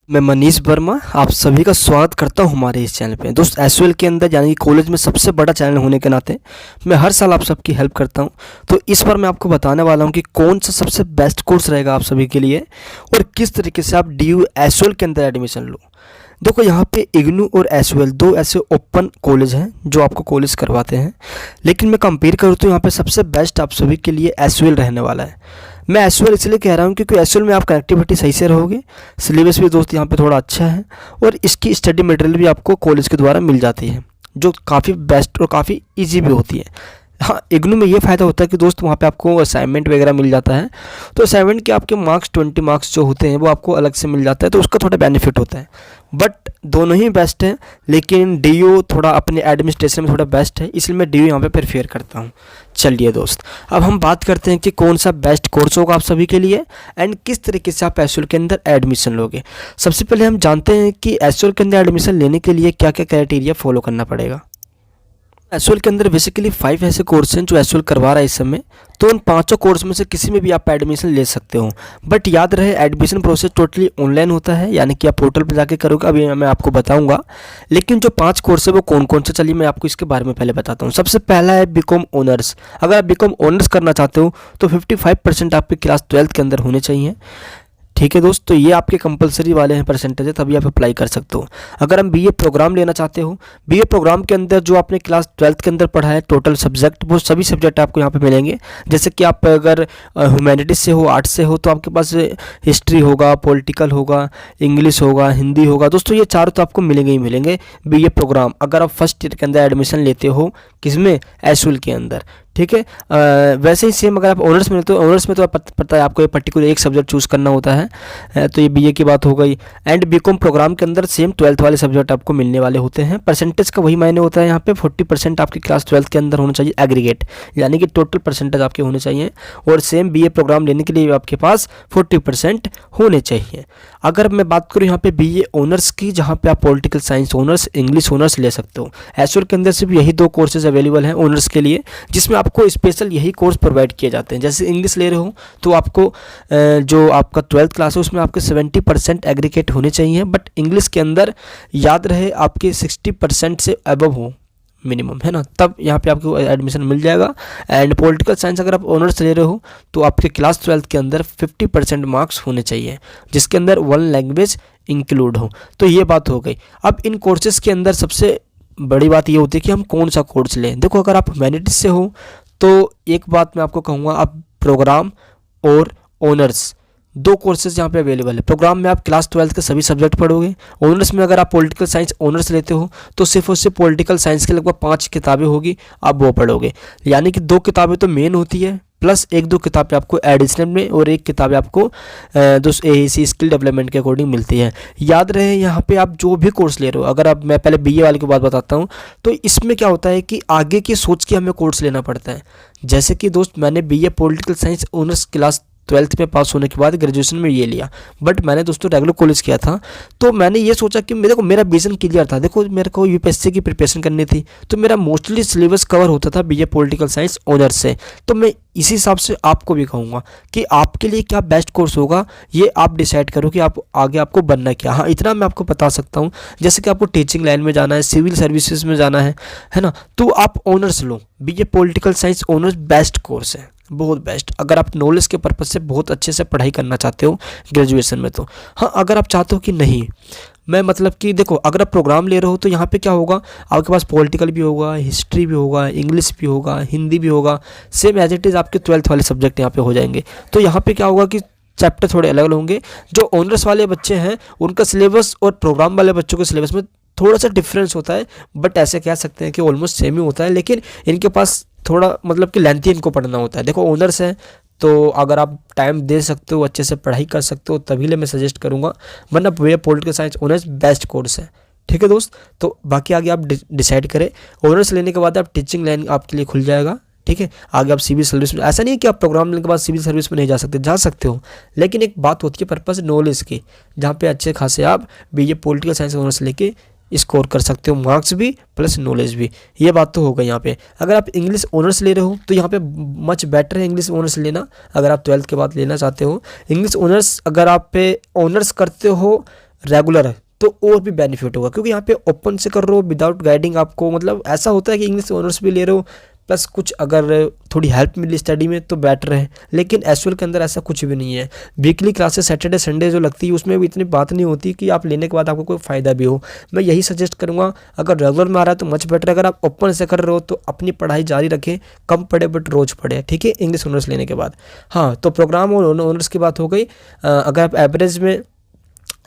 मैं मनीष वर्मा आप सभी का स्वागत करता हूं हमारे इस चैनल पे। दोस्त एसयूएल के अंदर यानी कि कॉलेज में सबसे बड़ा चैनल होने के नाते मैं हर साल आप सबकी हेल्प करता हूं। तो इस बार मैं आपको बताने वाला हूं कि कौन सा सबसे बेस्ट कोर्स रहेगा आप सभी के लिए और किस तरीके से आप DU एसयूएल के अंदर एडमिशन लो। देखो यहाँ पे इग्नू और एसयूएल दो ऐसे ओपन कॉलेज हैं जो आपको कॉलेज करवाते हैं, लेकिन मैं कंपेयर करूँ तो यहाँ पे सबसे बेस्ट आप सभी के लिए एसयूएल रहने वाला है। मैं एसयूएल इसलिए कह रहा हूँ क्योंकि एसयूएल में आप कनेक्टिविटी सही से रहोगे, सिलेबस भी दोस्त यहाँ पे थोड़ा अच्छा है और इसकी स्टडी मटेरियल भी आपको कॉलेज के द्वारा मिल जाती है जो काफ़ी बेस्ट और काफ़ी ईजी भी होती है। हाँ, इग्नू में ये फ़ायदा होता है कि दोस्त वहाँ पे आपको असाइनमेंट वगैरह मिल जाता है, तो असाइनमेंट के आपके मार्क्स 20 मार्क्स जो होते हैं वो आपको अलग से मिल जाता है, तो उसका थोड़ा बेनिफिट होता है। बट दोनों ही बेस्ट हैं, लेकिन DU थोड़ा अपने एडमिनिस्ट्रेशन में थोड़ा बेस्ट है, इसलिए मैं DU यहाँ पे प्रेफर करता हूँ। चलिए दोस्त, अब हम बात करते हैं कि कौन सा बेस्ट कोर्स होगा आप सभी के लिए एंड किस तरीके से आप एसयूएल के अंदर एडमिशन लोगे। सबसे पहले हम जानते हैं कि एसयूएल के अंदर एडमिशन लेने के लिए क्या क्या क्राइटेरिया फॉलो करना पड़ेगा। एसयूएल के अंदर बेसिकली 5 ऐसे कोर्स हैं जो एसयूएल करवा रहा है इस समय, तो उन 5 कोर्स में से किसी में भी आप एडमिशन ले सकते हो। बट याद रहे एडमिशन प्रोसेस टोटली ऑनलाइन होता है, यानी कि आप पोर्टल पर जाके करोगे, अभी मैं आपको बताऊंगा। लेकिन जो 5 कोर्स है वो कौन कौन से, चलिए मैं आपको इसके बारे में पहले बताता हूँ। सबसे पहला है बीकॉम ऑनर्स। अगर आप बीकॉम ऑनर्स करना चाहते हो तो 55% आपकी क्लास 12th के अंदर होने चाहिए। ठीक है दोस्त, तो ये आपके कंपलसरी वाले हैं परसेंटेज है, तभी आप अप्लाई कर सकते हो। अगर हम BA प्रोग्राम लेना चाहते हो, BA प्रोग्राम के अंदर जो आपने क्लास 12th के अंदर पढ़ा है टोटल सब्जेक्ट, वो सभी सब्जेक्ट आपको यहाँ पे मिलेंगे। जैसे कि आप अगर ह्यूमैनिटीज़ से हो, आर्ट्स से हो, तो आपके पास हिस्ट्री होगा, पॉलिटिकल होगा, इंग्लिश होगा, हिंदी होगा। दोस्तों ये चारों तो आपको मिलेंगे ही मिलेंगे BA प्रोग्राम, अगर आप फर्स्ट ईयर के अंदर एडमिशन लेते हो किसमें, एसयूएल के अंदर। ठीक है, वैसे ही सेम अगर आप ऑनर्स में, तो ऑनर्स में तो पता है आपको ये पर्टिकुलर एक सब्जेक्ट चूज़ करना होता है, तो ये BA की बात हो गई। एंड बीकॉम प्रोग्राम के अंदर सेम 12th वाले सब्जेक्ट आपको मिलने वाले होते हैं। परसेंटेज का वही मायने होता है यहाँ पे, 40% आपकी क्लास 12th के अंदर होना चाहिए एग्रीगेट, यानी कि टोटल परसेंटेज आपके होने चाहिए। और सेम BA प्रोग्राम लेने के लिए आपके पास 40% होने चाहिए। अगर मैं बात करूँ यहाँ पे BA ऑनर्स की, जहाँ पे आप political science honours, English honours ले सकते हो। एसयूएल के अंदर सिर्फ यही 2 कोर्सेज अवेलेबल हैं ऑनर्स के लिए, जिसमें आपको स्पेशल यही कोर्स प्रोवाइड किए जाते हैं। जैसे इंग्लिश ले रहे हो तो आपको जो आपका 12th क्लास है उसमें आपके 70% एग्रीगेट होने चाहिए, बट इंग्लिश के अंदर याद रहे आपके 60% से अबव हो मिनिमम, है ना, तब यहाँ पे आपको एडमिशन मिल जाएगा। एंड पॉलिटिकल साइंस अगर आप ऑनर्स ले रहे हो तो आपके क्लास 12th के अंदर 50% मार्क्स होने चाहिए, जिसके अंदर 1 लैंग्वेज इंक्लूड हो। तो ये बात हो गई। अब इन कोर्सेज़ के अंदर सबसे बड़ी बात ये होती है कि हम कौन सा कोर्स लें। देखो, अगर आप ह्यूमैनिटीज़ से हो तो एक बात मैं आपको कहूँगा, आप प्रोग्राम और ऑनर्स 2 कोर्सेज यहाँ पे अवेलेबल है। प्रोग्राम में आप क्लास 12th के सभी सब्जेक्ट पढ़ोगे। ऑनर्स में अगर आप पॉलिटिकल साइंस ऑनर्स लेते हो तो सिर्फ और सिर्फ पॉलिटिकल साइंस के लगभग 5 किताबें होगी, आप वो पढ़ोगे। यानी कि 2 किताबें तो मेन होती है, प्लस 1-2 किताबें आपको एडिशनल में, और 1 किताबें आपको दोस्त AAC स्किल डेवलपमेंट के अकॉर्डिंग मिलती है। याद रहे यहाँ पे आप जो भी कोर्स ले रहे हो, अगर आप, मैं पहले BA वाले की बात बताता हूँ, तो इसमें क्या होता है कि आगे की सोच के हमें कोर्स लेना पड़ता है। जैसे कि दोस्त मैंने BA political science honours class 12th में पास होने के बाद ग्रेजुएशन में ये लिया, बट मैंने दोस्तों रेगुलर कॉलेज किया था, तो मैंने ये सोचा कि मेरा विजन क्लियर था। देखो, मेरे को UPSC की प्रिपरेशन करनी थी, तो मेरा मोस्टली सिलेबस कवर होता था BA पॉलिटिकल साइंस ऑनर्स से। तो मैं इसी हिसाब से आपको भी कहूँगा कि आपके लिए क्या बेस्ट कोर्स होगा, ये आप डिसाइड करो कि आप आगे आपको बनना क्या। हाँ, इतना मैं आपको बता सकता हूँ, जैसे कि आपको टीचिंग लाइन में जाना है, सिविल सर्विसेज में जाना है ना, तो आप ऑनर्स लो। BA political science honours best course है, बहुत बेस्ट, अगर आप नॉलेज के पर्पज़ से बहुत अच्छे से पढ़ाई करना चाहते हो ग्रेजुएशन में। तो हाँ, अगर आप चाहते हो कि नहीं, मैं मतलब कि देखो, अगर आप प्रोग्राम ले रहे हो तो यहाँ पे क्या होगा, आपके पास पॉलिटिकल भी होगा, हिस्ट्री भी होगा, इंग्लिश भी होगा, हिंदी भी होगा, सेम एज इट इज़ आपके 12th वाले सब्जेक्ट यहाँ पे हो जाएंगे। तो यहाँ पे क्या होगा कि चैप्टर थोड़े अलग होंगे। जो ऑनर्स वाले बच्चे हैं उनका सिलेबस और प्रोग्राम वाले बच्चों के सिलेबस में थोड़ा सा डिफरेंस होता है, बट ऐसे कह सकते हैं कि ऑलमोस्ट सेम ही होता है, लेकिन इनके पास थोड़ा मतलब कि लेंथी इनको पढ़ना होता है। देखो, ऑनर्स है तो अगर आप टाइम दे सकते हो, अच्छे से पढ़ाई कर सकते हो, तभी ले मैं सजेस्ट करूँगा, वरना BA political science honours best course है। ठीक है दोस्त, तो बाकी आगे आप डिसाइड करें। ऑनर्स लेने के बाद आप टीचिंग लाइन आपके लिए खुल जाएगा। ठीक है, आगे आप सिविल सर्विस में, ऐसा नहीं है कि आप प्रोग्राम लेने के बाद सिविल सर्विस में नहीं जा सकते, जा सकते हो, लेकिन एक बात होती है पर्पस नॉलेज की, जहाँ पे अच्छे खासे आप BA पॉलिटिकल साइंस ऑनर्स लेके स्कोर कर सकते हो, मार्क्स भी प्लस नॉलेज भी। ये बात तो होगा यहाँ पे। अगर आप इंग्लिश ऑनर्स ले रहे हो तो यहाँ पे मच बेटर है इंग्लिश ऑनर्स लेना, अगर आप 12th के बाद लेना चाहते हो। इंग्लिश ऑनर्स अगर आप पे ऑनर्स करते हो रेगुलर है तो और भी बेनिफिट होगा, क्योंकि यहाँ पे ओपन से कर रहे हो विदाउट गाइडिंग आपको, मतलब ऐसा होता है कि इंग्लिश ऑनर्स भी ले रहे हो प्लस कुछ अगर थोड़ी हेल्प मिली स्टडी में तो बेटर है। लेकिन एसयूएल के अंदर ऐसा कुछ भी नहीं है। वीकली क्लासेस सैटरडे संडे जो लगती है उसमें भी इतनी बात नहीं होती कि आप लेने के बाद आपको कोई फ़ायदा भी हो। मैं यही सजेस्ट करूँगा, अगर रेगुलर में आ रहा है तो मच बेटर, अगर आप ओपन से कर रहे हो तो अपनी पढ़ाई जारी रखें, कम पढ़े बट रोज़ पढ़े, ठीक है, इंग्लिश ऑनर्स लेने के बाद। हाँ, तो प्रोग्राम और ऑनर्स की बात हो गई। अगर आप एवरेज में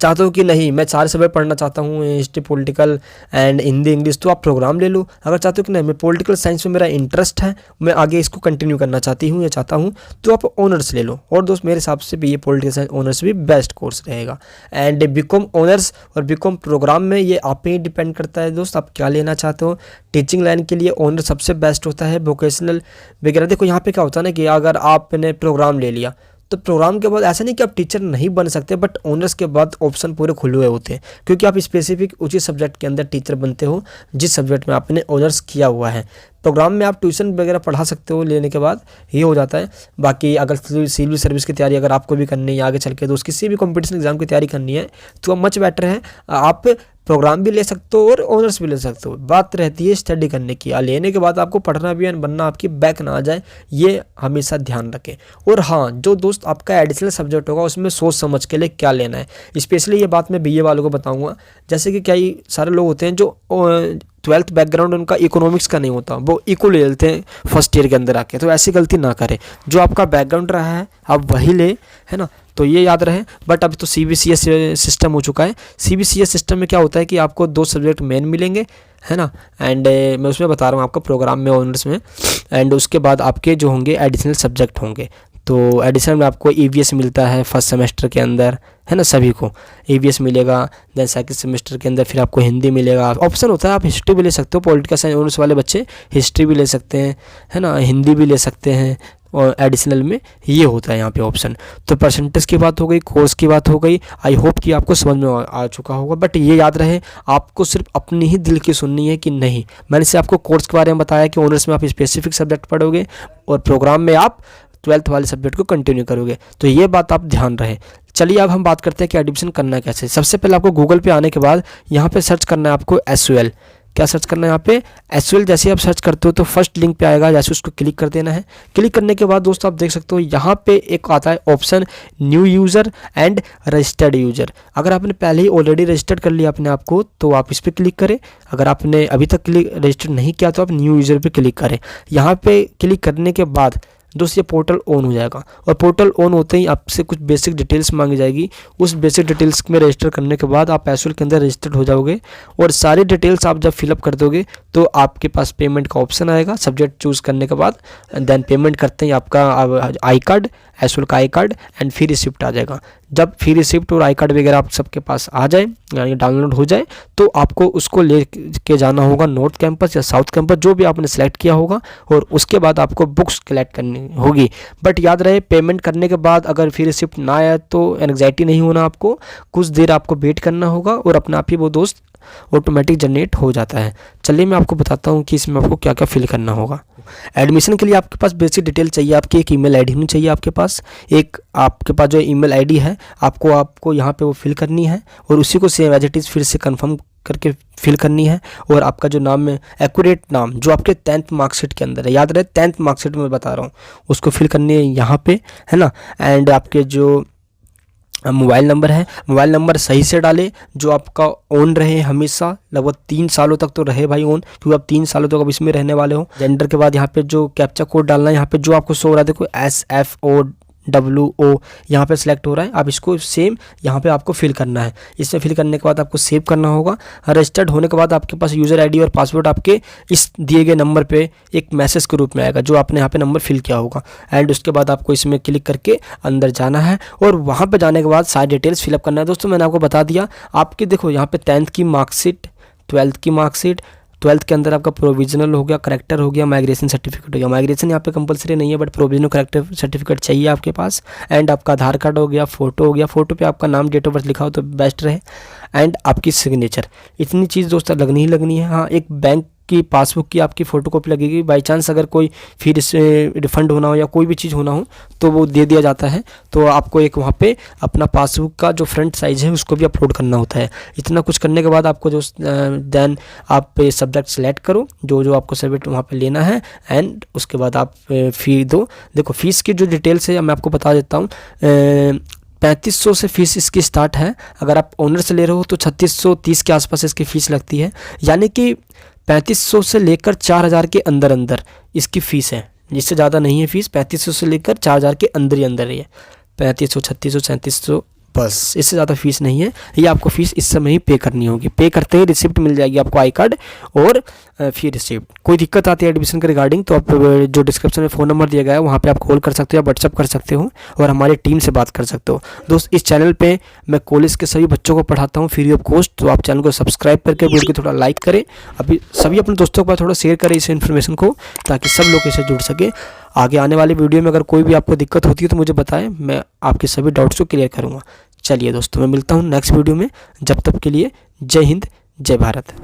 चाहते हो कि नहीं मैं 4 सब्जेक्ट पढ़ना चाहता हूँ, history political and Hindi English, तो आप प्रोग्राम ले लो। अगर चाहते हो कि नहीं मैं पॉलिटिकल साइंस में मेरा इंटरेस्ट है, मैं आगे इसको कंटिन्यू करना चाहती हूँ या चाहता हूँ, तो आप ऑनर्स ले लो। और दोस्त मेरे हिसाब से भी ये पॉलिटिकल साइंस ऑनर्स भी बेस्ट कोर्स रहेगा। एंड बीकॉम ऑनर्स और बीकॉम प्रोग्राम में ये आप पे ही डिपेंड करता है दोस्त, आप क्या लेना चाहते हो। टीचिंग लाइन के लिए ऑनर्स सबसे बेस्ट होता है, वोकेशनल वगैरह। देखो यहाँ पे क्या होता है ना कि अगर आपने प्रोग्राम ले लिया तो प्रोग्राम के बाद ऐसा नहीं कि आप टीचर नहीं बन सकते, बट ऑनर्स के बाद ऑप्शन पूरे खुले हुए होते हैं, क्योंकि आप स्पेसिफिक उसी सब्जेक्ट के अंदर टीचर बनते हो जिस सब्जेक्ट में आपने ऑनर्स किया हुआ है। प्रोग्राम में आप ट्यूशन वगैरह पढ़ा सकते हो, लेने के बाद ये हो जाता है। बाकी अगर सिविल सर्विस की तैयारी अगर आपको भी करनी है आगे चल के, तो किसी भी कॉम्पिटिशन एग्जाम की तैयारी करनी है तो मच बेटर है आप प्रोग्राम भी ले सकते हो और ऑनर्स भी ले सकते हो। बात रहती है स्टडी करने की, लेने के बाद आपको पढ़ना भी है, बनना आपकी बैक ना आ जाए, ये हमेशा ध्यान रखें। और हाँ, जो दोस्त आपका एडिशनल सब्जेक्ट होगा उसमें सोच समझ के लिए क्या लेना है। स्पेशली ये बात मैं बीए वालों को बताऊंगा, जैसे कि कई सारे लोग होते हैं जो 12th बैकग्राउंड उनका इकोनॉमिक्स का नहीं होता, वो इको ले लेते हैं फर्स्ट ईयर के अंदर आके, तो ऐसी गलती ना करें। जो आपका बैकग्राउंड रहा है आप वही ले, है ना, तो ये याद रहे। बट अभी तो सीबीसीएस सिस्टम हो चुका है। सीबीसीएस सिस्टम में क्या होता है कि आपको 2 सब्जेक्ट मेन मिलेंगे, है ना, एंड मैं उसमें बता रहा हूँ आपको प्रोग्राम में ऑनर्स में, एंड उसके बाद आपके जो होंगे एडिशनल सब्जेक्ट होंगे। तो एडिशनल में आपको ईवीएस मिलता है फर्स्ट सेमेस्टर के अंदर, है ना, सभी को ईवीएस मिलेगा। देन सेकंड सेमेस्टर के अंदर फिर आपको हिंदी मिलेगा। ऑप्शन होता है आप हिस्ट्री भी ले सकते हो, पॉलिटिकल साइंस ऑनर्स वाले बच्चे हिस्ट्री भी ले सकते हैं, है ना, हिंदी भी ले सकते हैं, और एडिशनल में ये होता है यहाँ पे ऑप्शन। तो परसेंटेज की बात हो गई, कोर्स की बात हो गई। आई होप कि आपको समझ में आ चुका होगा। बट ये याद रहे, आपको सिर्फ अपनी ही दिल की सुननी है कि नहीं। मैंने से आपको कोर्स के बारे में बताया कि ऑनर्स में आप स्पेसिफिक सब्जेक्ट पढ़ोगे और प्रोग्राम में आप 12th वाले सब्जेक्ट को कंटिन्यू करोगे, तो ये बात आप ध्यान रहे। चलिए अब हम बात करते हैं कि एडमिशन करना कैसे। सबसे पहले आपको गूगल पे आने के बाद यहाँ पे सर्च करना है आपको एसयूएल। क्या सर्च करना है यहाँ पे? एसयूएल। जैसे आप सर्च करते हो तो फर्स्ट लिंक पे आएगा, जैसे उसको क्लिक कर देना है। क्लिक करने के बाद दोस्तों आप देख सकते हो यहाँ पे एक आता है option new user and registered user. अगर आपने पहले ही ऑलरेडी रजिस्टर्ड कर लिया अपने आप को तो आप इस पर क्लिक करें। अगर आपने अभी तक रजिस्टर्ड नहीं किया तो आप न्यू यूज़र पर क्लिक करें। यहाँ पे क्लिक करने के बाद दोस्त ये पोर्टल ऑन हो जाएगा, और पोर्टल ऑन होते ही आपसे कुछ बेसिक डिटेल्स मांगी जाएगी। उस बेसिक डिटेल्स में रजिस्टर करने के बाद आप एसयूएल के अंदर रजिस्टर्ड हो जाओगे, और सारी डिटेल्स आप जब फिलअप कर दोगे तो आपके पास पेमेंट का ऑप्शन आएगा सब्जेक्ट चूज़ करने के बाद। देन पेमेंट करते ही आपका आई कार्ड, एसयूएल का I card and free receipt आ जाएगा। जब फ्री रिसिप्ट और आई कार्ड वगैरह आप सबके पास आ जाए, यानी डाउनलोड हो जाए, तो आपको उसको ले के जाना होगा नॉर्थ कैंपस या साउथ कैंपस, जो भी आपने सेलेक्ट किया होगा, और उसके बाद आपको बुक्स कलेक्ट करनी होगी। बट याद रहे, पेमेंट करने के बाद अगर फ्री रिसिप्ट ना आया तो एंग्जाइटी नहीं होना, आपको कुछ देर आपको वेट करना होगा और अपने आप ही वो दोस्त ऑटोमेटिक जनरेट हो जाता है। चलिए मैं आपको बताता हूँ कि इसमें आपको क्या क्या फिल करना होगा। एडमिशन के लिए आपके पास बेसिक डिटेल चाहिए, आपकी एक ईमेल आईडी होनी चाहिए आपके पास। एक आपके पास जो ईमेल आईडी है आपको यहाँ पे वो फिल करनी है, और उसी को सेम एज इट इज़ फिर से कंफर्म करके फिल करनी है। और आपका जो नाम है, एक्यूरेट नाम जो आपके 10th मार्कशीट के अंदर है, याद रहे 10th मार्कशीट में बता रहा हूँ, उसको फिल करनी है यहाँ पे, है ना। एंड आपके जो मोबाइल नंबर है, मोबाइल नंबर सही से डालें जो आपका ऑन रहे हमेशा, लगभग 3 सालों तक तो रहे भाई ऑन, क्योंकि आप 3 सालों तक अब इसमें रहने वाले हो। जेंडर के बाद यहाँ पे जो कैप्चा कोड डालना है, यहाँ पे जो आपको शो हो रहा है, देखो SFOWO यहाँ पे सिलेक्ट हो रहा है, आप इसको सेम यहाँ पे आपको फिल करना है। इसमें फिल करने के बाद आपको सेव करना होगा। रजिस्टर्ड होने के बाद आपके पास यूज़र आईडी और पासवर्ड आपके इस दिए गए नंबर पे एक मैसेज के रूप में आएगा, जो आपने यहाँ पे नंबर फिल किया होगा। एंड उसके बाद आपको इसमें क्लिक करके अंदर जाना है, और वहाँ पर जाने के बाद सारी डिटेल्स फिलअप करना है। दोस्तों मैंने आपको बता दिया, आपकी देखो यहाँ पर 10th की मार्कशीट, 12th की मार्कशीट, 12th के अंदर आपका प्रोविजनल हो गया, करेक्टर हो गया, माइग्रेशन सर्टिफिकेट हो गया। माइग्रेशन यहाँ पे कंपलसरी नहीं है, बट प्रोविजनल करेक्टर सर्टिफिकेट चाहिए आपके पास। एंड आपका आधार कार्ड हो गया, फोटो हो गया, फोटो पे आपका नाम, डेट ऑफ बर्थ लिखा हो तो बेस्ट रहे, एंड आपकी सिग्नेचर। इतनी चीज़ दोस्तों लगनी ही लगनी है। हाँ, एक बैंक की पासबुक की आपकी फ़ोटोकॉपी लगेगी। बाई चांस अगर कोई फी रिफ़ंड होना हो या कोई भी चीज़ होना हो तो वो दे दिया जाता है। तो आपको एक वहाँ पे अपना पासबुक का जो फ्रंट साइज़ है उसको भी अपलोड करना होता है। इतना कुछ करने के बाद आपको जो देन आप सब्जेक्ट सेलेक्ट करो जो जो आपको सब्जेक्ट वहाँ पे लेना है, एंड उसके बाद आप फ़ी दो। देखो फ़ीस की जो डिटेल्स है मैं आपको बता देता हूँ। 3500 से फ़ीस इसकी स्टार्ट है। अगर आप ओनर से ले रहे हो तो 3630 के आसपास इसकी फ़ीस लगती है, यानी कि 3500 से लेकर 4000 के अंदर अंदर इसकी फ़ीस है। इससे ज़्यादा नहीं है फ़ीस, 3500 से लेकर 4000 के अंदर ही अंदर है। 3500, 3600, 3700, बस, इससे ज़्यादा फ़ीस नहीं है। ये आपको फ़ीस इस समय ही पे करनी होगी। पे करते ही रिसिप्ट मिल जाएगी आपको, आई कार्ड और फ़ी रिसिप्ट। कोई दिक्कत आती है एडमिशन के रिगार्डिंग तो आप जो डिस्क्रिप्शन में फ़ोन नंबर दिया गया है वहाँ पे आप कॉल कर सकते हो या व्हाट्सअप कर सकते हो और हमारी टीम से बात कर सकते हो। दोस्त, इस चैनल पे मैं कॉलेज के सभी बच्चों को पढ़ाता हूँ फ्री ऑफ कॉस्ट, तो आप चैनल को सब्सक्राइब करके वीडियो को थोड़ा लाइक करें। अभी सभी अपने दोस्तों के पास थोड़ा शेयर करें इस इन्फॉर्मेशन को, ताकि सब लोग इससे जुड़ सके। आगे आने वाली वीडियो में अगर कोई भी आपको दिक्कत होती है तो मुझे बताएं, मैं आपके सभी डाउट्स को क्लियर करूँगा। चलिए दोस्तों, मैं मिलता हूँ नेक्स्ट वीडियो में। जब तक के लिए जय हिंद, जय भारत।